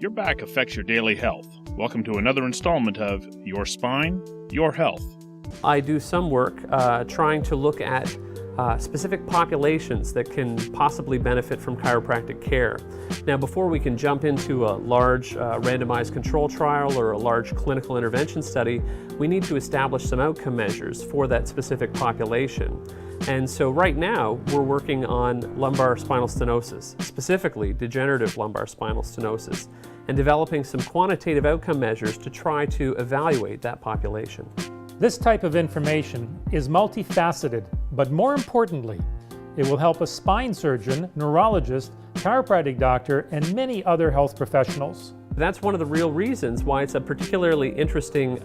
Your back affects your daily health. Welcome to another installment of Your Spine, Your Health. I do some work trying to look at specific populations that can possibly benefit from chiropractic care. Now, before we can jump into a large randomized control trial or a large clinical intervention study, we need to establish some outcome measures for that specific population. And so right now, we're working on lumbar spinal stenosis, specifically degenerative lumbar spinal stenosis, and developing some quantitative outcome measures to try to evaluate that population. This type of information is multifaceted, but more importantly, it will help a spine surgeon, neurologist, chiropractic doctor, and many other health professionals. That's one of the real reasons why it's a particularly interesting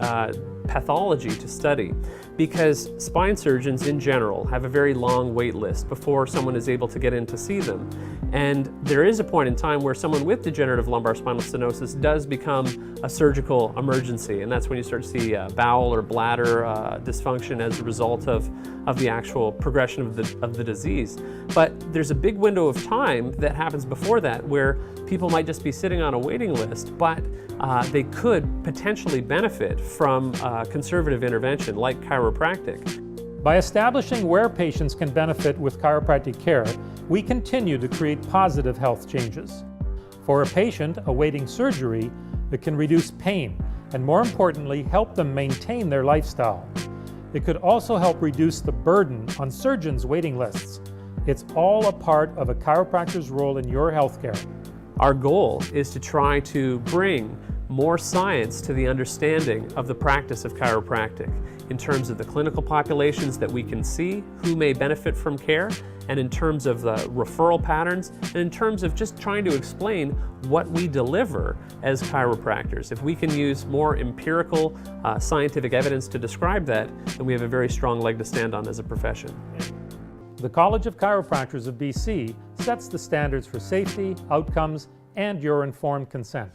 pathology to study, because spine surgeons in general have a very long wait list before someone is able to get in to see them. And there is a point in time where someone with degenerative lumbar spinal stenosis does become a surgical emergency, and that's when you start to see bowel or bladder dysfunction as a result of the actual progression of the disease. But there's a big window of time that happens before that where people might just be sitting on a waiting list, but they could potentially benefit from conservative intervention like chiropractic. By establishing where patients can benefit with chiropractic care, we continue to create positive health changes. For a patient awaiting surgery, it can reduce pain and, more importantly, help them maintain their lifestyle. It could also help reduce the burden on surgeons' waiting lists. It's all a part of a chiropractor's role in your healthcare. Our goal is to try to bring more science to the understanding of the practice of chiropractic in terms of the clinical populations that we can see who may benefit from care, and in terms of the referral patterns, and in terms of just trying to explain what we deliver as chiropractors. If we can use more empirical scientific evidence to describe that, then we have a very strong leg to stand on as a profession. The College of Chiropractors of BC sets the standards for safety, outcomes, and your informed consent.